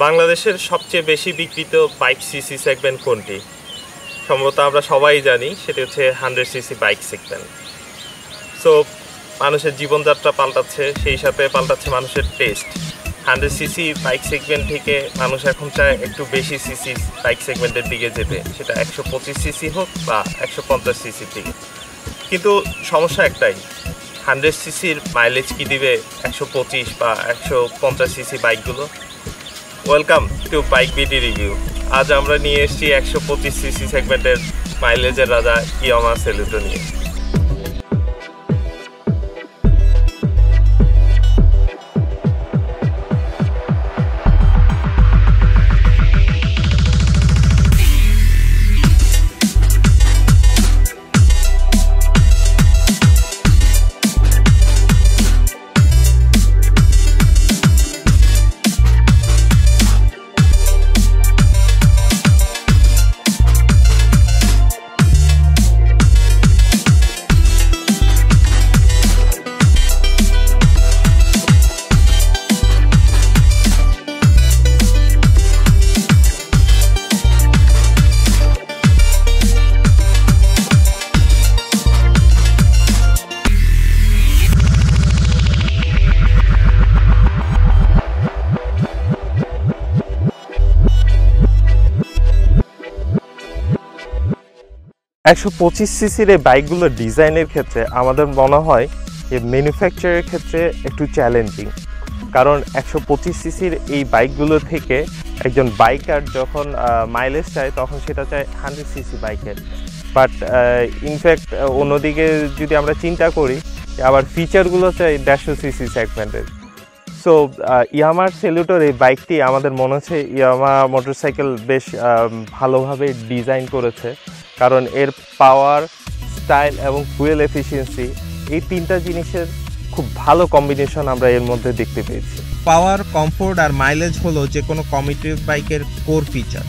বাংলাদেশের সবচেয়ে বেশি বিক্রিত বাইক সিসি সেগমেন্ট কোনটি? সম্ভবত আমরা সবাই জানি সেটি হচ্ছে 100 সিসি বাইক সেগমেন্ট। সো মানুষের জীবনযাত্রা পাল্টাচ্ছে, সেই সাথে পাল্টাচ্ছে মানুষের টেস্ট। 100 সিসি বাইক সেগমেন্ট থেকে মানুষ এখন চায় একটু বেশি সিসি বাইক সেগমেন্টের দিকে যেতে, সেটা 125 সিসি হোক বা 150 সিসির দিকে। কিন্তু সমস্যা একটাই, 100 সিসির মাইলেজ কি দিবে 125 বা 150 সিসি বাইকগুলো? Welcome to bike BD review. আজ আমরা নিয়ে এসেছি 125 সিসি সেগমেন্টের মাইলেজের রাজা ইয়ামাহা সেলুটো নিয়ে। একশো 25 সিসির এই বাইকগুলোর ডিজাইনের ক্ষেত্রে আমাদের মনে হয় যে ম্যানুফ্যাকচারের ক্ষেত্রে একটু চ্যালেঞ্জিং, কারণ 125 সিসির এই বাইকগুলো থেকে একজন বাইকার যখন মাইলেজ চায় তখন সেটা চায় 100 সিসি বাইকের। বাট ইনফ্যাক্ট অন্যদিকে যদি আমরা চিন্তা করি, আবার ফিচারগুলো চাই 150 সিসি সেগমেন্টের। সো ইয়ামাহা সেলুটোর এই বাইকটি আমাদের মনে হচ্ছে ইয়ামাহা মোটরসাইকেল বেশ ভালোভাবে ডিজাইন করেছে, কারণ এর পাওয়ার, স্টাইল এবং ফুয়েল এফিসিয়েন্সি এই তিনটা জিনিসের খুব ভালো কম্বিনেশন আমরা এর মধ্যে দেখতে পেয়েছি। পাওয়ার, কমফোর্ট আর মাইলেজ হলো যে কোনো কমিউটেটিভ বাইকের কোর ফিচার,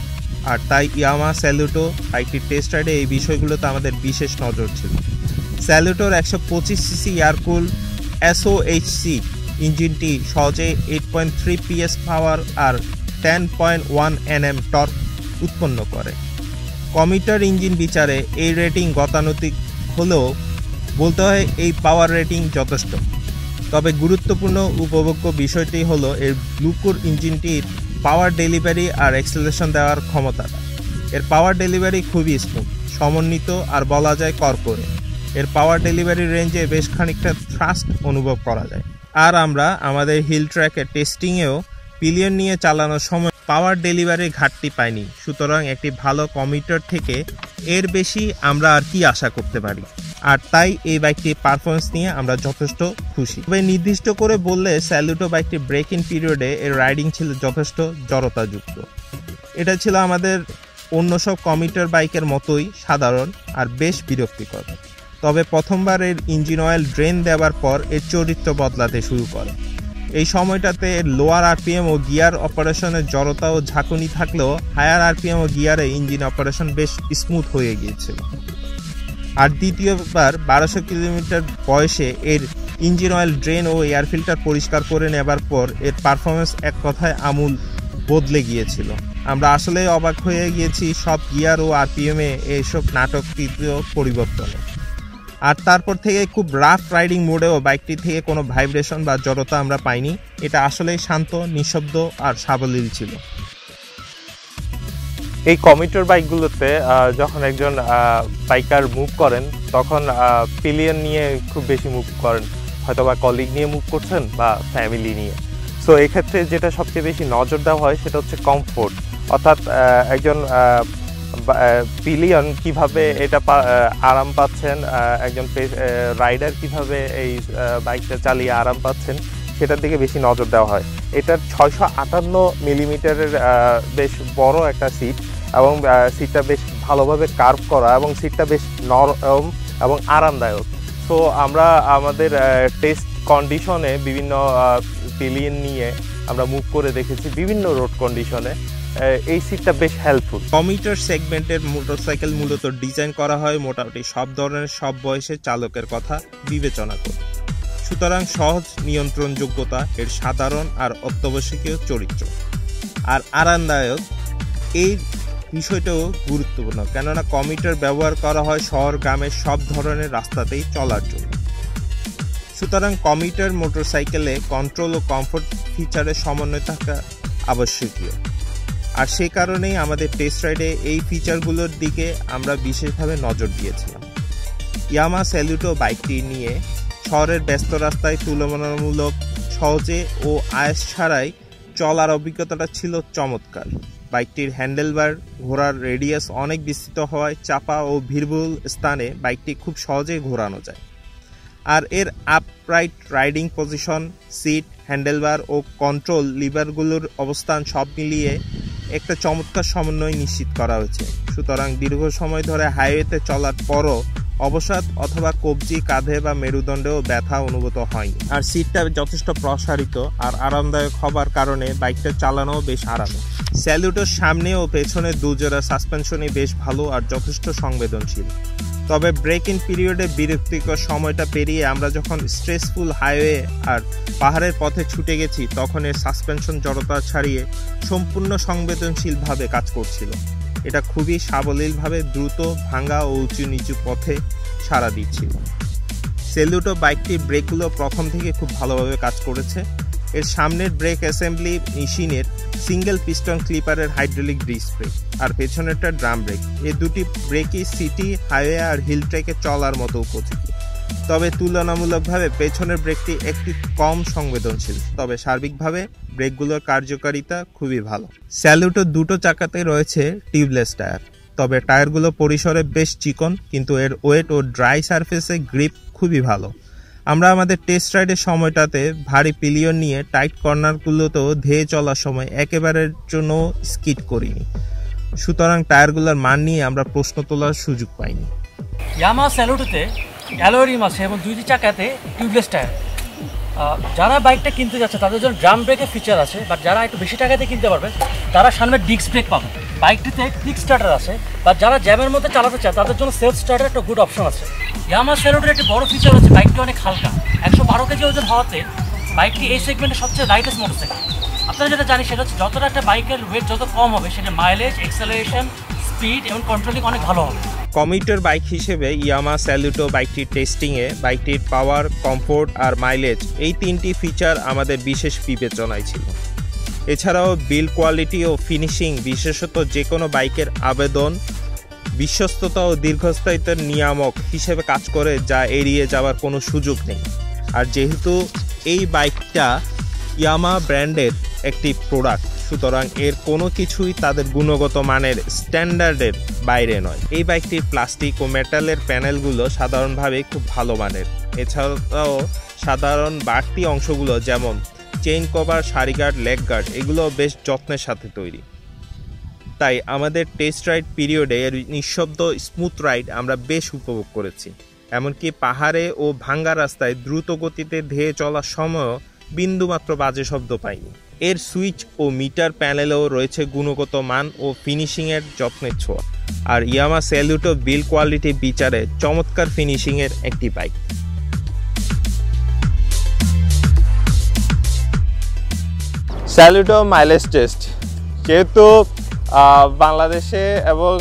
আর তাই ইয়ামাহা সেলুটো বাইকটির টেস্ট রাইডে এই বিষয়গুলোতে আমাদের বিশেষ নজর ছিল। সেলুটোর 125 সিসি এয়ারকুল SOHC ইঞ্জিনটি সহজে 8.3 PS পাওয়ার আর 10.1 Nm টর্ক উৎপন্ন করে। কমিউটার ইঞ্জিন বিচারে এই রেটিং গতানুগতিক হলেও বলতে হয় এই পাওয়ার রেটিং যথেষ্ট। তবে গুরুত্বপূর্ণ উপভোগ্য বিষয়টি হলো এর ব্লুকোর ইঞ্জিনটির পাওয়ার ডেলিভারি আর অ্যাক্সেলারেশন দেওয়ার ক্ষমতাটা। এর পাওয়ার ডেলিভারি খুবই স্মুথ, সমন্বিত আর বলা যায় করকরে। এর পাওয়ার ডেলিভারি রেঞ্জে বেশ খানিকটা থ্রাস্ট অনুভব করা যায়। আর আমরা আমাদের হিল ট্র্যাকের টেস্টিংয়েও পিলিয়ন নিয়ে চালানোর সময় পাওয়ার ডেলিভারির ঘাটতি পাইনি। সুতরাং একটি ভালো কমিউটার থেকে এর বেশি আমরা আর কি আশা করতে পারি, আর তাই এই বাইকটির পারফরমেন্স নিয়ে আমরা যথেষ্ট খুশি। তবে নির্দিষ্ট করে বললে সেলুটো বাইকটির ব্রেক ইন পিরিয়ডে এর রাইডিং ছিল যথেষ্ট জড়তাযুক্ত। এটা ছিল আমাদের অন্য সব কমিউটার বাইকের মতোই সাধারণ আর বেশ বিরক্তিকর। তবে প্রথমবার এর ইঞ্জিন অয়েল ড্রেন দেওয়ার পর এর চরিত্র বদলাতে শুরু করে। এই সময়টাতে লোয়ার আরপিএম ও গিয়ার অপারেশনের জড়তা ও ঝাঁকুনি থাকলেও হায়ার আরপিএম ও গিয়ারে ইঞ্জিন অপারেশন বেশ স্মুথ হয়ে গিয়েছিল। আর দ্বিতীয়বার 1200 কিলোমিটার বয়সে এর ইঞ্জিন অয়েল ড্রেন ও এয়ার ফিল্টার পরিষ্কার করে নেবার পর এর পারফরমেন্স এক কথায় আমূল বদলে গিয়েছিল। আমরা আসলেই অবাক হয়ে গিয়েছি সব গিয়ার ও আরপিএমে এইসব নাটকীয় পরিবর্তনে। আর তারপর থেকে খুব রাফ রাইডিং মোডেও বাইকটি থেকে কোনো ভাইব্রেশন বা জড়তা আমরা পাইনি। এটা আসলেই শান্ত, নিঃশব্দ আর সাবলীল ছিল। এই কমিউটার বাইকগুলোতে যখন একজন বাইকার মুভ করেন তখন পিলিয়ন নিয়ে খুব বেশি মুভ করেন, হয়তো বা কলিগ নিয়ে মুভ করছেন বা ফ্যামিলি নিয়ে। সো এক্ষেত্রে যেটা সবচেয়ে বেশি নজর দেওয়া হয় সেটা হচ্ছে কমফোর্ট, অর্থাৎ একজন পিলিয়ন কিভাবে এটা আরাম পাচ্ছেন, একজন রাইডার কিভাবে এই বাইকটা চালিয়ে আরাম পাচ্ছেন সেটার দিকে বেশি নজর দেওয়া হয়। এটার 658 মিলিমিটারের বেশ বড় একটা সিট, এবং সিটটা বেশ ভালোভাবে কার্ভ করা, এবং সিটটা বেশ নরম এবং আরামদায়ক। সো আমরা আমাদের টেস্ট কন্ডিশনে বিভিন্ন পিলিয়ন নিয়ে আমরা মুভ করে দেখেছি বিভিন্ন রোড কন্ডিশনে। এই সিটটা বেশ হেল্পফুল। কমিউটার সেগমেন্টের মোটরসাইকেল মূলত ডিজাইন করা হয় মোটামুটি সব ধরনের সব বয়সের চালকের কথা বিবেচনা করে। সুতরাং সহজ নিয়ন্ত্রণযোগ্যতা এর সাধারণ আর অত্যাবশ্যকীয় চরিত্র। আর আরামদায়ক এই বিষয়টাও গুরুত্বপূর্ণ, কেননা কমিউটার ব্যবহার করা হয় শহর গ্রামের সব ধরনের রাস্তাতেই চলার জন্য। সুতরাং কমিউটার মোটরসাইকেলে কন্ট্রোল ও কমফোর্ট ফিচারের সমন্বয় থাকা আবশ্যকীয়। আর সেই কারণেই আমাদের টেস্ট রাইডে এই ফিচারগুলোর দিকে আমরা বিশেষভাবে নজর দিয়েছিলাম। ইয়ামাহা স্যালুটো বাইকটি নিয়ে শহরের ব্যস্ত রাস্তায় তুলনামূলক সহজে ও আয়াস ছাড়াই চলার অভিজ্ঞতাটা ছিল চমৎকার। বাইকটির হ্যান্ডেলবার, ঘোরার রেডিয়াস অনেক বিস্তৃত হওয়ায় চাপা ও ভিড়বহুল স্থানে বাইকটি খুব সহজেই ঘোরানো যায়। আর এর upright riding position, seat, handlebar ও কন্ট্রোল লিভারগুলোর অবস্থান সব মিলিয়ে একটা চমৎকার সমন্বয় নিশ্চিত করা হয়েছে। সুতরাং দীর্ঘ সময় ধরে হাইওয়েতে চলার পরও অবসাদ অথবা কবজি, কাঁধে বা মেরুদণ্ডেও ব্যথা অনুভূত হয়নি। আর সিটটা যথেষ্ট প্রসারিত আর আরামদায়ক হবার কারণে বাইকটা চালানোও বেশ আরামে। স্যালুটোর সামনে ও পেছনে দুজোড়া সাসপেনশনই বেশ ভালো আর যথেষ্ট সংবেদনশীল। তবে ব্রেক ইন পিরিয়ডে বিরক্তিকর সময়টা পেরিয়ে আমরা যখন স্ট্রেসফুল হাইওয়ে আর পাহাড়ের পথে ছুটে গেছি, তখন এর সাসপেনশন জড়তা ছাড়িয়ে সম্পূর্ণ সংবেদনশীলভাবে কাজ করছিল। এটা খুবই সাবলীলভাবে দ্রুত ভাঙ্গা ও উঁচু নিচু পথে সাড়া দিচ্ছিল। স্যালুটো বাইকটির ব্রেকগুলো প্রথম থেকে খুব ভালোভাবে কাজ করেছে। এর সামনের ব্রেক অ্যাসেম্বলি মেশিনের সিঙ্গেল পিস্টন ক্লিপারের হাইড্রোলিক ডিস্ক ব্রেক আর পেছনেরটা ড্রাম ব্রেক, এই দুটি ব্রেকই সিটি, হাইওয়ে আর হিল ট্র্যাকে চলার মতো উপযোগী। তবে তুলনামূলকভাবে পেছনের ব্রেকটি একটি কম সংবেদনশীল, তবে সার্বিকভাবে ব্রেকগুলোর কার্যকারিতা খুবই ভালো। স্যালুটো দুটো চাকাতে রয়েছে টিউবলেস টায়ার, তবে টায়ারগুলো পরিসরে বেশ চিকন, কিন্তু এর ওয়েট ও ড্রাই সারফেসে গ্রিপ খুবই ভালো। আমরা আমাদের টেস্ট রাইডের সময়টাতে ভারী পিলিয়ন নিয়ে টাইট কর্নারগুলোতেও ধেয়ে চলার সময় একেবারের জন্য স্কিড করিনি। সুতরাং টায়ারগুলোর মান নিয়ে আমরা প্রশ্ন তোলার সুযোগ পাইনি। ইয়ামাহা স্যালুটোতে অ্যালয় রিম আছে এবং দুইটি চাকাতে টিউবলেস টায়ার। যারা বাইকটা কিনতে যাচ্ছে তাদের জন্য ড্রাম ব্রেকের ফিচার আছে, বাট যারা একটু বেশি টাকাতে কিনতে পারবে তারা সামনে ডিস্ক ব্রেক পাবে। বাইকটিতে কিক স্টার্টার আছে, বা যারা জ্যামের মধ্যে চালাতে চায় তাদের জন্য সেলফ স্টার্টার একটা গুড অপশন আছে। ইয়ামাহা স্যালুটোর একটি বড় ফিচার হচ্ছে বাইকটি অনেক হালকা। 112 কেজি ওজন হওয়াতে বাইকটি এই সেগমেন্টের সবচেয়ে লাইটেস্ট মোটরসাইকেল। আপনারা যেটা জানি সেটা হচ্ছে যতটা একটা বাইকের ওয়েট যত কম হবে, সেটা মাইলেজ, এক্সেলারেশন, স্পিড এবং কন্ট্রোলিং অনেক ভালো হবে। কমিউটার বাইক হিসেবে ইয়ামাহা স্যালুটো বাইকটির টেস্টিংয়ে বাইকটির পাওয়ার, কমফোর্ট আর মাইলেজ এই তিনটি ফিচার আমাদের বিশেষ বিবেচনায় ছিল। এছাড়াও বিল্ড কোয়ালিটি ও ফিনিশিং, বিশেষত যে কোনো বাইকের আবেদন, বিশ্বস্ততা ও দীর্ঘস্থায়িত্বের নিয়ামক হিসেবে কাজ করে, যা এড়িয়ে যাওয়ার কোনো সুযোগ নেই। আর যেহেতু এই বাইকটা ইয়ামাহা ব্র্যান্ডের একটি প্রোডাক্ট, সুতরাং এর কোনো কিছুই তাদের গুণগত মানের স্ট্যান্ডার্ডের বাইরে নয়। এই বাইকটির প্লাস্টিক ও মেটালের প্যানেলগুলো সাধারণভাবে খুব ভালো মানের। এছাড়াও সাধারণ বাড়তি অংশগুলো যেমন চেইন কভার, সারি গার্ড, লেগ গার্ড এগুলো বেশ যত্নের সাথে তৈরি। তাই আমাদের টেস্ট রাইড পিরিয়ডে এর নিঃশব্দ স্মুথ রাইড আমরা বেশ উপভোগ করেছি। এমনকি পাহাড়ে ও ভাঙ্গা রাস্তায় দ্রুত গতিতে ধেয়ে চলার সময়ও বিন্দুমাত্র বাজে শব্দ পাইনি। এর সুইচ ও মিটার প্যানেলেও রয়েছে গুণগত মান ও ফিনিশিংয়ের যত্নের ছোঁয়া। আর ইয়ামাহা স্যালুটো বিল্ড কোয়ালিটি বিচারে চমৎকার ফিনিশিংয়ের একটি বাইক। স্যালুটো মাইলেজ টেস্ট, যেহেতু বাংলাদেশে এবং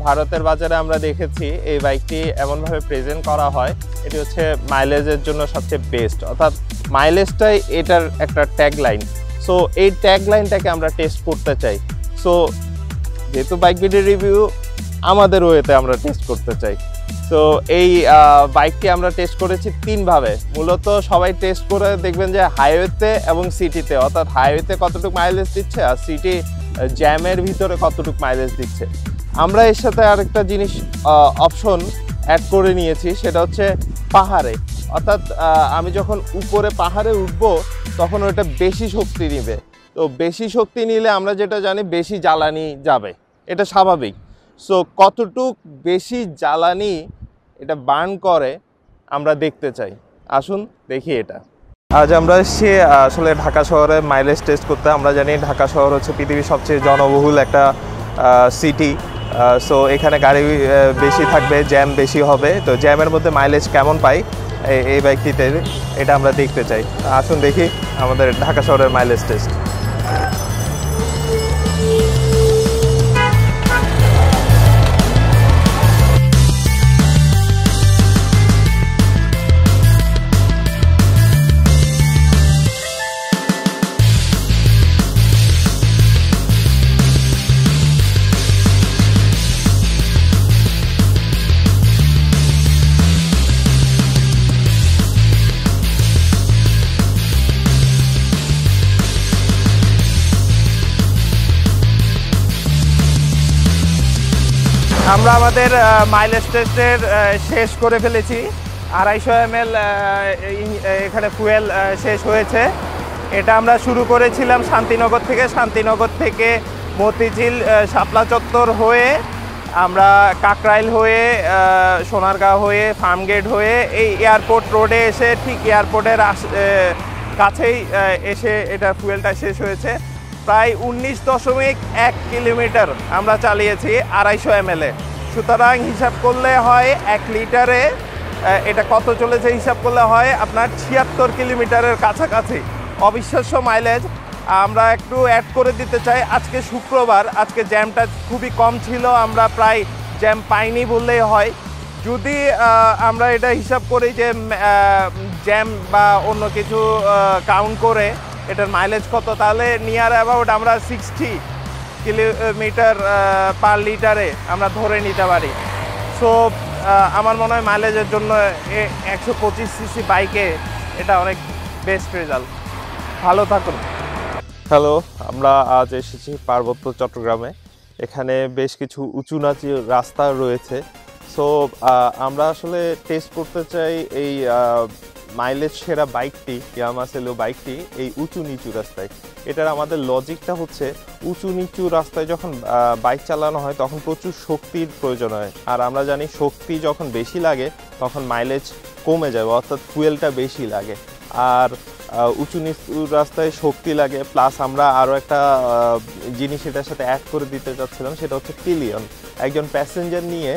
ভারতের বাজারে আমরা দেখেছি এই বাইকটি এমনভাবে প্রেজেন্ট করা হয়, এটি হচ্ছে মাইলেজের জন্য সবচেয়ে বেস্ট, অর্থাৎ মাইলেজটাই এটার একটা ট্যাগলাইন। সো এই ট্যাগলাইনটাকে আমরা টেস্ট করতে চাই। সো যেহেতু বাইক ভিডিও রিভিউ আমাদের ওয়েতে আমরা টেস্ট করতে চাই। সো এই বাইকটি আমরা টেস্ট করেছি তিনভাবে। মূলত সবাই টেস্ট করে দেখবেন যে হাইওয়েতে এবং সিটিতে, অর্থাৎ হাইওয়েতে কতটুকু মাইলেজ দিচ্ছে আর সিটি জ্যামের ভিতরে কতটুকু মাইলেজ দিচ্ছে। আমরা এর সাথে আরেকটা জিনিস অপশন অ্যাড করে নিয়েছি, সেটা হচ্ছে পাহাড়ে। অর্থাৎ আমি যখন উপরে পাহাড়ে উঠবো তখন ওটা বেশি শক্তি নিবে। তো বেশি শক্তি নিলে আমরা যেটা জানি বেশি জ্বালানি যাবে, এটা স্বাভাবিক। সো কতটুক বেশি জ্বালানি এটা বার্ন করে আমরা দেখতে চাই। আসুন দেখি এটা। আজ আমরা এসেছি আসলে ঢাকা শহরে মাইলেজ টেস্ট করতে। আমরা জানি ঢাকা শহর হচ্ছে পৃথিবীর সবচেয়ে জনবহুল একটা সিটি। সো এখানে গাড়ি বেশি থাকবে, জ্যাম বেশি হবে। তো জ্যামের মধ্যে মাইলেজ কেমন পাই এই বাইকটিতে, এটা আমরা দেখতে চাই। আসুন দেখি আমাদের ঢাকা শহরের মাইলেজ টেস্ট। আমরা আমাদের মাইলেজ টেস্টের শেষ করে ফেলেছি। 250 ml এখানে ফুয়েল শেষ হয়েছে। এটা আমরা শুরু করেছিলাম শান্তিনগর থেকে মতিঝিল শাপলা চত্বর হয়ে আমরা কাকরাইল হয়ে সোনারগাঁও হয়ে ফার্মগেট হয়ে এই এয়ারপোর্ট রোডে এসে ঠিক এয়ারপোর্টের কাছেই এসে এটা ফুয়েলটা শেষ হয়েছে। প্রায় 19.1 কিলোমিটার আমরা চালিয়েছি 250 ml এ। সুতরাং হিসাব করলে হয় 1 লিটারে এটা কত চলেছে হিসাব করলে হয় আপনার 76 কিলোমিটারের কাছাকাছি। অবিশ্বাস্য মাইলেজ। আমরা একটু অ্যাড করে দিতে চাই, আজকে শুক্রবার, আজকে জ্যামটা খুবই কম ছিল, আমরা প্রায় জ্যাম পাইনি বললেই হয়। যদি আমরা এটা হিসাব করি যে জ্যাম বা অন্য কিছু কাউন্ট করে এটার মাইলেজ কত, তাহলে নিয়ার অ্যাবাউট আমরা 60 কিলোমিটার পার লিটারে আমরা ধরে নিতে পারি। সো আমার মনে হয় মাইলেজের জন্য 125 সিসি বাইকে এটা অনেক বেস্ট রেজাল্ট। ভালো থাকুন। হ্যালো, আমরা আজ এসেছি পার্বত্য চট্টগ্রামে। এখানে বেশ কিছু উঁচু নাচু রাস্তা রয়েছে। সো আমরা আসলে টেস্ট করতে চাই এই মাইলেজ সেরা বাইকটি, ইয়ামাহা সেলো বাইকটি এই উঁচু নিচু রাস্তায়। এটার আমাদের লজিকটা হচ্ছে উঁচু নিচু রাস্তায় যখন বাইক চালানো হয় তখন প্রচুর শক্তির প্রয়োজন হয়, আর আমরা জানি শক্তি যখন বেশি লাগে তখন মাইলেজ কমে যায়, অর্থাৎ ফুয়েলটা বেশি লাগে। আর উঁচু নিচু রাস্তায় শক্তি লাগে, প্লাস আমরা আরও একটা জিনিস এটার সাথে অ্যাড করে দিতে চাচ্ছিলাম, সেটা হচ্ছে পিলিয়ন। একজন প্যাসেঞ্জার নিয়ে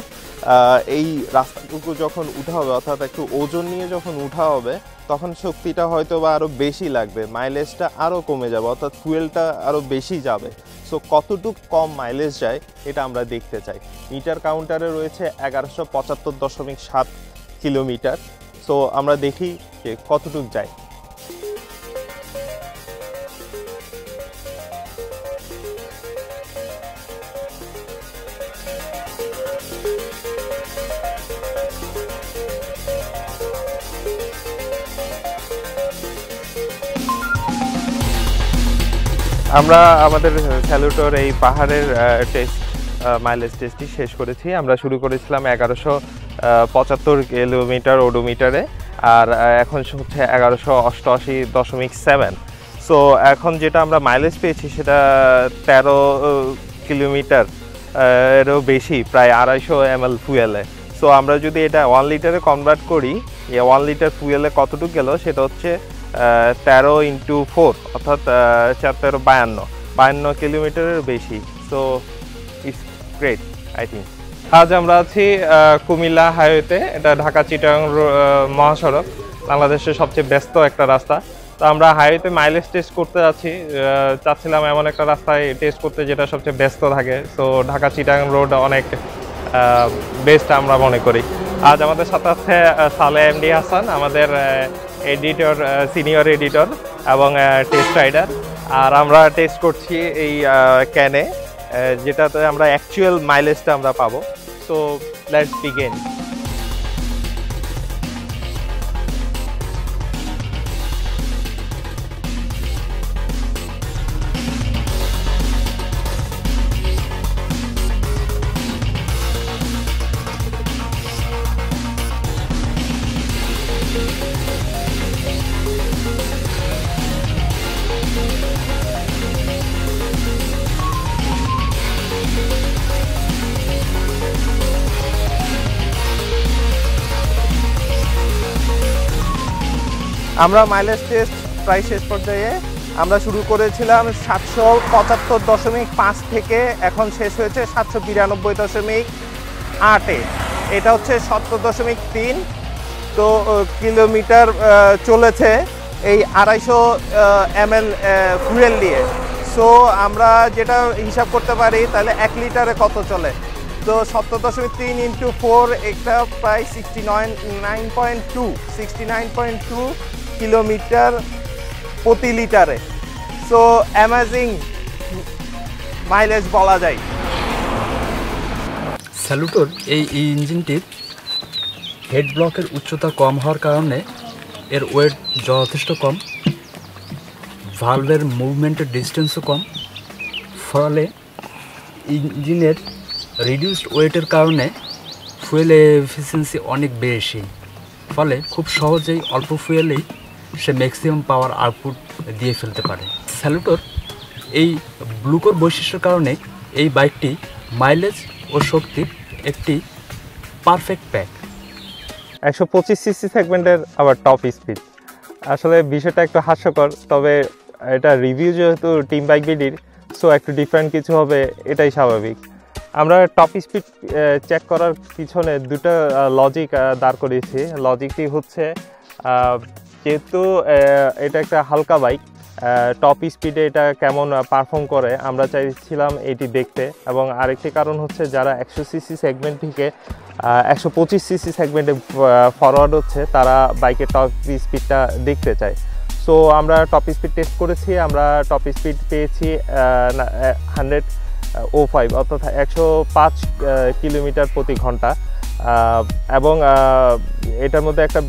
এই রাস্তাটুকু যখন উঠা হবে, অর্থাৎ একটু ওজন নিয়ে যখন উঠা হবে, তখন শক্তিটা হয়তো বা আরও বেশি লাগবে, মাইলেজটা আরও কমে যাবে, অর্থাৎ ফুয়েলটা আরও বেশি যাবে। সো কতটুকু কম মাইলেজ যায় এটা আমরা দেখতে চাই। মিটার কাউন্টারে রয়েছে 1175.7 কিলোমিটার। সো আমরা দেখি যে কতটুকু যায়। আমরা আমাদের স্যালুটোর এই পাহাড়ের টেস্ট মাইলেজ টেস্টটি শেষ করেছি। আমরা শুরু করেছিলাম 1175 কিলোমিটার ওডোমিটারে, আর এখন হচ্ছে 1188.7। সো এখন যেটা আমরা মাইলেজ পেয়েছি সেটা 13 কিলোমিটার এরও বেশি, প্রায় 250 ml ফুয়েলে। সো আমরা যদি এটা 1 লিটারে কনভার্ট করি, 1 লিটার ফুয়েলে কতটুকু গেল সেটা হচ্ছে 13 × 4 অর্থাৎ 52 কিলোমিটারের বেশি। So it's great I think. আজ আমরা আছি কুমিল্লা হাইওয়েতে। এটা ঢাকা চিটাগাং মহাসড়ক, বাংলাদেশের সবচেয়ে ব্যস্ত একটা রাস্তা। তো আমরা হাইওয়েতে মাইলেজ টেস্ট করতে যাচ্ছি, চাচ্ছিলাম এমন একটা রাস্তায় টেস্ট করতে যেটা সবচেয়ে ব্যস্ত থাকে। সো ঢাকা চিটাগাং রোড অনেক বেস্ট আমরা মনে করি। আজ আমাদের সাথে আছে সালেহ এমডি হাসান, আমাদের এডিটর, সিনিয়র এডিটর এবং টেস্ট রাইডার। আর আমরা টেস্ট করছি এই ক্যানে, যেটাতে আমরা অ্যাকচুয়াল মাইলেজটা আমরা পাবো। So let's begin. আমরা মাইলেজ টেস্ট প্রায় শেষ পর্যায়ে। আমরা শুরু করেছিলাম 775.5 থেকে, এখন শেষ হয়েছে 792.8-এ। এটা হচ্ছে 70.3 তো কিলোমিটার চলেছে এই 250 ml ফুয়েল দিয়ে। সো আমরা যেটা হিসাব করতে পারি তাহলে 1 লিটারে কত চলে। তো 70.3 × 4 এটা প্রায় 69.2 কিলোমিটার প্রতি লিটারে। সো অ্যামেজিং মাইলেজ বলা যায়। স্যালুটোর এই ইঞ্জিনটির হেড ব্লকের উচ্চতা কম হওয়ার কারণে এর ওয়েট যথেষ্ট কম, ভালভের মুভমেন্টের ডিস্টেন্সও কম, ফলে ইঞ্জিনের রিডিউসড ওয়েটের কারণে ফুয়েল এফিসিয়েন্সি অনেক বেশি, ফলে খুব সহজেই অল্প ফুয়েলেই সে ম্যাক্সিমাম পাওয়ার আউটপুট দিয়ে ফেলতে পারে। স্যালুটোর এই ব্লুকোর বৈশিষ্ট্যের কারণে এই বাইকটি মাইলেজ ও শক্তির একটি পারফেক্ট প্যাক। 125 সিসি সেগমেন্টের আবার টপ স্পিড, আসলে বিষয়টা একটু হাস্যকর, তবে এটা রিভিউ যেহেতু টিম বাইক বিডির, সো একটু ডিফারেন্ট কিছু হবে, এটাই স্বাভাবিক। আমরা টপ স্পিড চেক করার পিছনে দুটো লজিক দাঁড় করিয়েছি। লজিকটি হচ্ছে যেহেতু এটা একটা হালকা বাইক, টপ স্পিডে এটা কেমন পারফর্ম করে আমরা চাইছিলাম এটি দেখতে, এবং আরেকটি কারণ হচ্ছে যারা 100 সিসি সেগমেন্ট থেকে 125 সিসি সেগমেন্টে ফরওয়ার্ড হচ্ছে তারা বাইকের টপ স্পিডটা দেখতে চায়। সো আমরা টপ স্পিড টেস্ট করেছি, আমরা টপ স্পিড পেয়েছি 105 অর্থাৎ 105 কিলোমিটার প্রতি ঘন্টা। এবং এটার মধ্যে একটা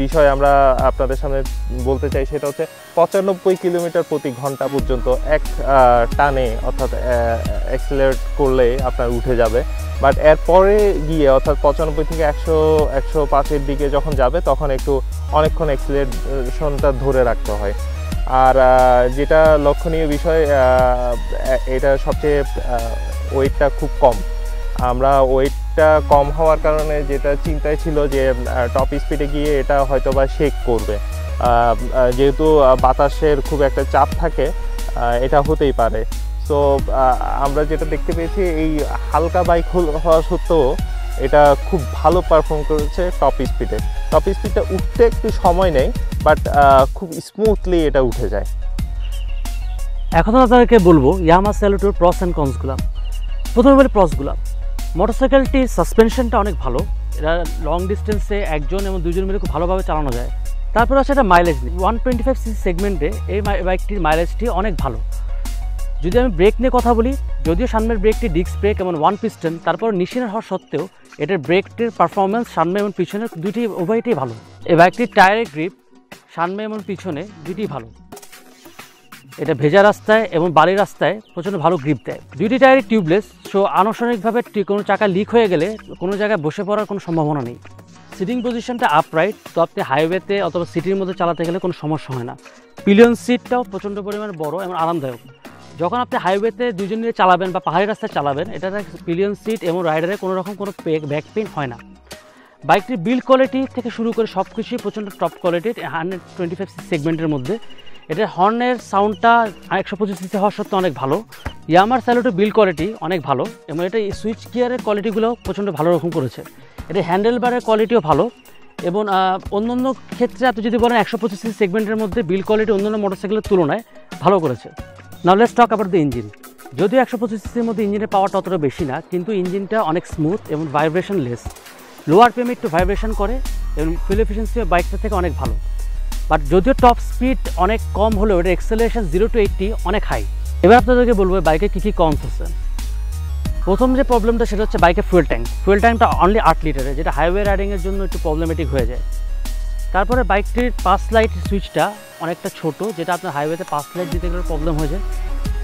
বিষয় আমরা আপনাদের সামনে বলতে চাই, সেটা হচ্ছে 95 কিলোমিটার প্রতি ঘন্টা পর্যন্ত এক টানে অর্থাৎ অ্যাক্সিলারেট করলে আপনার উঠে যাবে। বাট এরপরে গিয়ে অর্থাৎ 95 থেকে 105-এর দিকে যখন যাবে তখন একটু অনেকক্ষণ অ্যাক্সিলারেশনটা ধরে রাখতে হয়। আর যেটা লক্ষণীয় বিষয়, এটা সবচেয়ে ওয়েটটা খুব কম। আমরা ওয়েটটা কম হওয়ার কারণে যেটা চিন্তায় ছিল যে টপ স্পিডে গিয়ে এটা হয়তো বা শেক করবে, যেহেতু বাতাসের খুব একটা চাপ থাকে, এটা হতেই পারে। সো আমরা যেটা দেখতে পেয়েছি, এই হালকা বাইক হওয়া সত্ত্বেও এটা খুব ভালো পারফর্ম করেছে টপ স্পিডে। টপ স্পিডটা উঠতে একটু সময় নেয়, বাট খুব স্মুথলি এটা উঠে যায়। এখন আপনাদেরকে বলবো ইয়ামাহা স্যালুটোর প্রস অ্যান্ড কনসগুলো। প্রথমে বলি প্রসগুলো। মোটরসাইকেলটির সাসপেনশনটা অনেক ভালো, এটা লং ডিস্টেন্সে একজন এবং দুজন মিলে খুব ভালোভাবে চালানো যায়। তারপর আছে এটা মাইলেজ। 125 সিসি সেগমেন্টে এই বাইকটির মাইলেজটি অনেক ভালো। যদি আমি ব্রেক নিয়ে কথা বলি, যদিও সামনের ব্রেকটি ডিস্ক ব্রেক এবং ওয়ান পিস্টন, তারপর নিশিনের হওয়া সত্ত্বেও এটার ব্রেকটির পারফরমেন্স সামনে এবং পিছনে উভয়টাই ভালো। এই বাইকটির টায়ারের গ্রিপ সামনে এবং পিছনে দুইটি ভালো। এটা ভেজা রাস্তায় এবং বালি রাস্তায় প্রচণ্ড ভালো গ্রিপ দেয়। দুইটি টায়ারই টিউবলেস, সো আনুষ্ঠানিকভাবে কোনো চাকা লিক হয়ে গেলে কোনো জায়গায় বসে পড়ার কোনো সম্ভাবনা নেই। সিটিং পজিশনটা আপরাইট, তো আপনি হাইওয়েতে অথবা সিটির মধ্যে চালাতে গেলে কোনো সমস্যা হয় না। পিলিয়ন সিটটাও প্রচণ্ড পরিমাণে বড় এবং আরামদায়ক। যখন আপনি হাইওয়েতে দুজন নিয়ে চালাবেন বা পাহাড়ি রাস্তায় চালাবেন, এটা পিলিয়ন সিট এবং রাইডারে কোনো রকম কোনো ব্যাক পেইন হয় না। বাইকটির বিল্ড কোয়ালিটি থেকে শুরু করে সব কিছুই প্রচণ্ড টপ কোয়ালিটির 125 সিসি সেগমেন্টের মধ্যে। এটার হর্নের সাউন্ডটা 125 সিসি হওয়ার সত্ত্বেও অনেক ভালো। ইয়ামাহার স্যালুটোর বিল্ড কোয়ালিটি অনেক ভালো, এবং এটা সুইচ গিয়ারের কোয়ালিটিগুলো প্রচণ্ড ভালো রকম করেছে। এটা হ্যান্ডেল বারের কোয়ালিটিও ভালো, এবং অন্য ক্ষেত্রে আপনি যদি বলেন 125 সিসি সেগমেন্টের মধ্যে বিল্ড কোয়ালিটি অন্যান্য মোটরসাইকেলের তুলনায় ভালো করেছে। Now let's talk about the engine. যদিও 125 সিসির মধ্যে ইঞ্জিনের পাওয়ারটা অতটা বেশি না, কিন্তু ইঞ্জিনটা অনেক স্মুথ এবং ভাইব্রেশন লেস। লো আরপিএমে একটু ভাইব্রেশন করে এবং ফুয়েল এফিসিয়েন্সিও বাইকটা থেকে অনেক ভালো। বাট যদিও টপ স্পিড অনেক কম হলেও এটা এক্সেলারেশন 0 to 80 অনেক হাই। এবার আপনাদেরকে বলবো বাইকে কী কী কমস আছে। প্রথম যে প্রবলেমটা সেটা হচ্ছে বাইকের ফুয়েল ট্যাঙ্ক। ফুয়েল ট্যাঙ্কটা অনলি 8 লিটারের, যেটা হাইওয়ে রাইডিংয়ের জন্য একটু প্রবলেমেটিক হয়ে যায়। তারপরে বাইকটির পাস লাইট সুইচটা অনেকটা ছোট, যেটা আপনার হাইওয়েতে পাস লাইট দিতে গেলে প্রবলেম হয়ে যায়।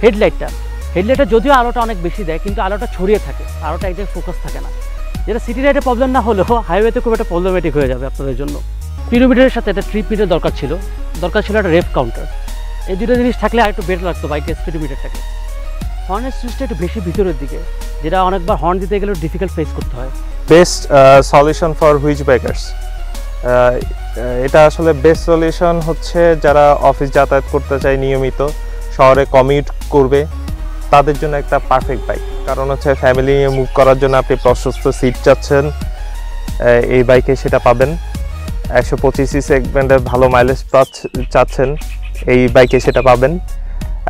হেডলাইটটা যদিও আলোটা অনেক বেশি দেয়, কিন্তু আলোটা ছড়িয়ে থাকে, আলোটা এক জায়গায় ফোকাস থাকে না, যেটা সিটি রাইডে প্রবলেম না হলেও হাইওয়েতে খুব একটা প্রবলেমেটিক হয়ে যাবে আপনাদের জন্য। স্পিডোমিটারের সাথে একটা ট্রিপ মিটার দরকার ছিল একটা রেফ কাউন্টার। এই দুটো জিনিস থাকলে আর একটু বেটার লাগতো বাইকের স্পিডোমিটারটাকে। হর্নের সুইচটা একটু বেশি ভিতরের দিকে, যেটা অনেকবার হর্ন দিতে গেলেও ডিফিকাল্ট ফেস করতে হয়। Best solution for which bikers, এটা আসলে বেস্ট সলিউশন হচ্ছে যারা অফিস যাতায়াত করতে চায়, নিয়মিত শহরে কমিউট করবে, তাদের জন্য একটা পারফেক্ট বাইক। কারণ হচ্ছে ফ্যামিলি নিয়ে মুভ করার জন্য আপনি প্রশস্ত সিট চাচ্ছেন, এই বাইকে সেটা পাবেন। 125 সিসি সেগমেন্টের ভালো মাইলেজ চাচ্ছেন, এই বাইকে সেটা পাবেন।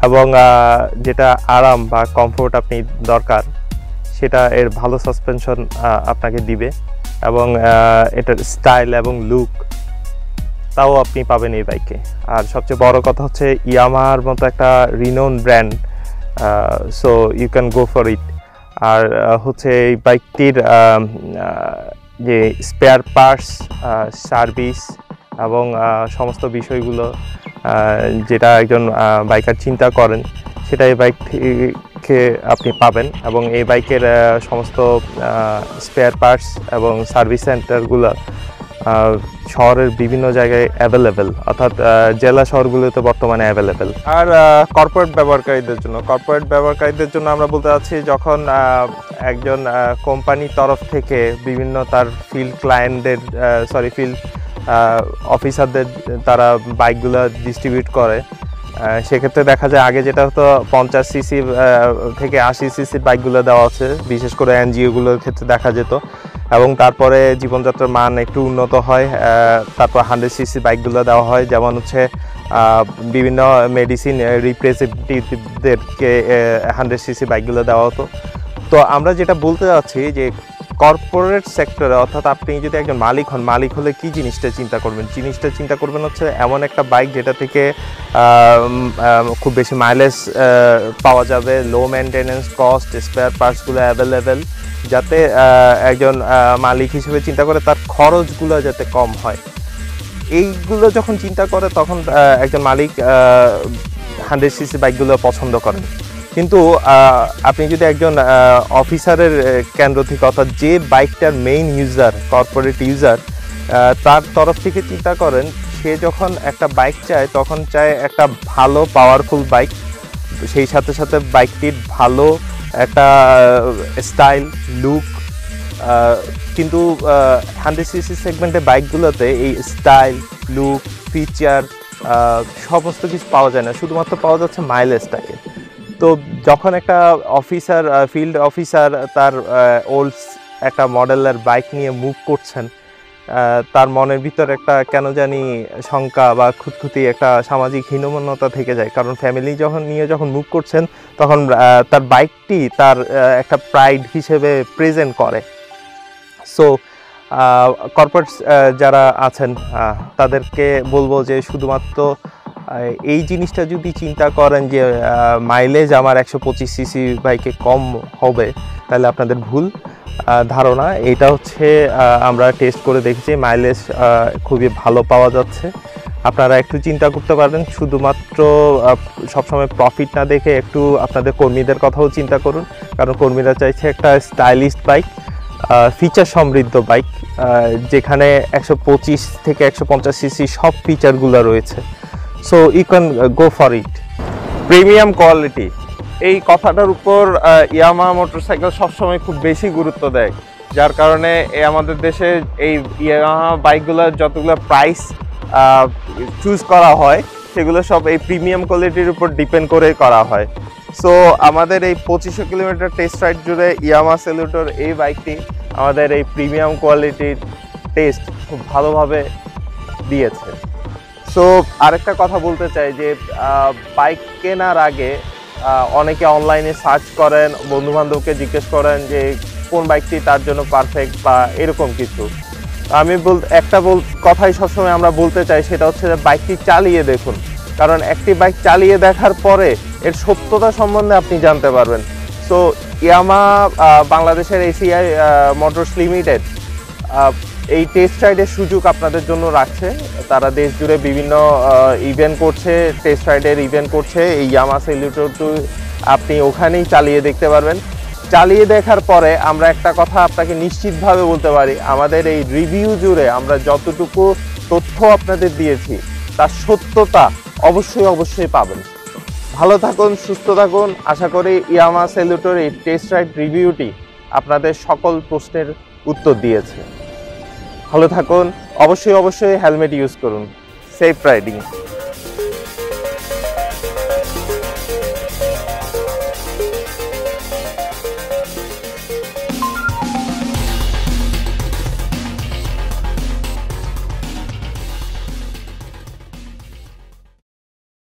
এবং যেটা আরাম বা কমফোর্ট আপনি দরকার, সেটা এর ভালো সাসপেনশন আপনাকে দিবে, এবং এটার স্টাইল এবং লুক তাও আপনি পাবেন এই বাইকে। আর সবচেয়ে বড় কথা হচ্ছে ইয়ামাহার মতো একটা renowned brand, so you can go for it. আর হচ্ছে এই বাইকটির যে স্পেয়ার পার্টস, সার্ভিস এবং সমস্ত বিষয়গুলো যেটা একজন বাইকার চিন্তা করেন, সেটা এই বাইক উপলক্ষে আপনি পাবেন এবং এই বাইকের সমস্ত স্পেয়ার পার্টস এবং সার্ভিস সেন্টারগুলো শহরের বিভিন্ন জায়গায় অ্যাভেলেবেল, অর্থাৎ জেলা শহরগুলোতে বর্তমানে অ্যাভেলেবেল। আর কর্পোরেট ব্যবহারকারীদের জন্য আমরা বলতে চাচ্ছি, যখন একজন কোম্পানির তরফ থেকে বিভিন্ন তার ফিল্ড অফিসারদের তারা বাইকগুলো ডিস্ট্রিবিউট করে, সেক্ষেত্রে দেখা যায় আগে যেটা হতো 50 সিসি থেকে 80 সিসির বাইকগুলো দেওয়া আছে, বিশেষ করে এনজিওগুলোর ক্ষেত্রে দেখা যেত, এবং তারপরে জীবনযাত্রার মান একটু উন্নত হয়, তারপর 100 সিসি বাইকগুলো দেওয়া হয়, যেমন হচ্ছে বিভিন্ন মেডিসিন রিপ্রেজেন্টেটিভদেরকে 100 সিসি বাইকগুলো দেওয়া হতো। তো আমরা যেটা বলতে চাচ্ছি যে কর্পোরেট সেক্টরে, অর্থাৎ আপনি যদি একজন মালিক হলে কি জিনিসটা চিন্তা করবেন হচ্ছে এমন একটা বাইক যেটা থেকে খুব বেশি মাইলেজ পাওয়া যাবে, লো মেনটেনেন্স কস্ট, স্পেয়ার পার্টসগুলো অ্যাভেলেবেল, যাতে একজন মালিক হিসেবে চিন্তা করে তার খরচগুলো যাতে কম হয়। এইগুলো যখন চিন্তা করে তখন একজন মালিক 100 সিসি বাইকগুলো পছন্দ করেন। কিন্তু আপনি যদি একজন অফিসারের কেন্দ্র থেকে, অর্থাৎ যে বাইকটার মেইন ইউজার, কর্পোরেট ইউজার, তার তরফ থেকে চিন্তা করেন, সে যখন একটা বাইক চায় তখন চায় একটা ভালো পাওয়ারফুল বাইক, সেই সাথে সাথে বাইকটির ভালো একটা স্টাইল, লুক। কিন্তু 100 সিসি সেগমেন্টের বাইকগুলোতে এই স্টাইল, লুক, ফিচার সমস্ত কিছু পাওয়া যায় না, শুধুমাত্র পাওয়া যাচ্ছে মাইলেজটাকে। তো যখন একটা ফিল্ড অফিসার তার ওল্ড একটা মডেলের বাইক নিয়ে মুভ করছেন, তার মনের ভিতর একটা কেন জানি শঙ্কা বা খুঁতখুঁতি একটা সামাজিক হীনমন্যতা থেকে যায়, কারণ ফ্যামিলি যখন মুভ করছেন তখন তার বাইকটি তার একটা প্রাইড হিসেবে প্রেজেন্ট করে। সো কর্পোরেট যারা আছেন তাদেরকে বলবো যে শুধুমাত্র এই জিনিসটা যদি চিন্তা করেন যে মাইলেজ আমার 125 সিসি বাইকে কম হবে, তাহলে আপনাদের ভুল ধারণা। এটা হচ্ছে আমরা টেস্ট করে দেখেছি, মাইলেজ খুবই ভালো পাওয়া যাচ্ছে। আপনারা একটু চিন্তা করতে পারবেন, শুধুমাত্র সবসময় প্রফিট না দেখে একটু আপনাদের কর্মীদের কথাও চিন্তা করুন, কারণ কর্মীরা চাইছে একটা স্টাইলিশ বাইক, ফিচার সমৃদ্ধ বাইক, যেখানে 125 থেকে 150 সিসি সব ফিচারগুলো রয়েছে। So you can go for it. Premium quality, এই কথাটার উপর ইয়ামাহা মোটরসাইকেল সবসময় খুব বেশি গুরুত্ব দেয়, যার কারণে আমাদের দেশে এই ইয়ামাহা বাইকগুলোর যতগুলো প্রাইস চুজ করা হয় সেগুলো সব এই প্রিমিয়াম কোয়ালিটির উপর ডিপেন্ড করে করা হয়। সো আমাদের এই 2500 কিলোমিটার টেস্ট রাইড জুড়ে ইয়ামাহা সেলুটোর এই বাইকটি আমাদের এই প্রিমিয়াম কোয়ালিটির টেস্ট খুব ভালোভাবে দিয়েছে। সো আরেকটা কথা বলতে চাই যে বাইক কেনার আগে অনেকে অনলাইনে সার্চ করেন, বন্ধুবান্ধবকে জিজ্ঞেস করেন যে কোন বাইকটি তার জন্য পারফেক্ট বা এরকম কিছু। আমি কথাই সবসময় আমরা বলতে চাই, সেটা হচ্ছে যে বাইকটি চালিয়ে দেখুন, কারণ একটি বাইক চালিয়ে দেখার পরে এর সত্যতা সম্বন্ধে আপনি জানতে পারবেন। সো ইয়ামাহা বাংলাদেশের এসিআই মোটরস লিমিটেড এই টেস্ট রাইডের সুযোগ আপনাদের জন্য রাখছে। তারা দেশ জুড়ে বিভিন্ন ইভেন্ট করছে, টেস্ট রাইডের ইভেন্ট করছে। এই ইয়ামাহা সেলুটো আপনি ওখানেই চালিয়ে দেখতে পারবেন। চালিয়ে দেখার পরে আমরা একটা কথা আপনাকে নিশ্চিতভাবে বলতে পারি, আমাদের এই রিভিউ জুড়ে আমরা যতটুকু তথ্য আপনাদের দিয়েছি তার সত্যতা অবশ্যই পাবেন। ভালো থাকুন, সুস্থ থাকুন। আশা করি ইয়ামাহা সেলুটোর এই টেস্ট রাইড রিভিউটি আপনাদের সকল প্রশ্নের উত্তর দিয়েছে। ভালো থাকুন, অবশ্যই হেলমেট ইউজ করুন। Safe riding.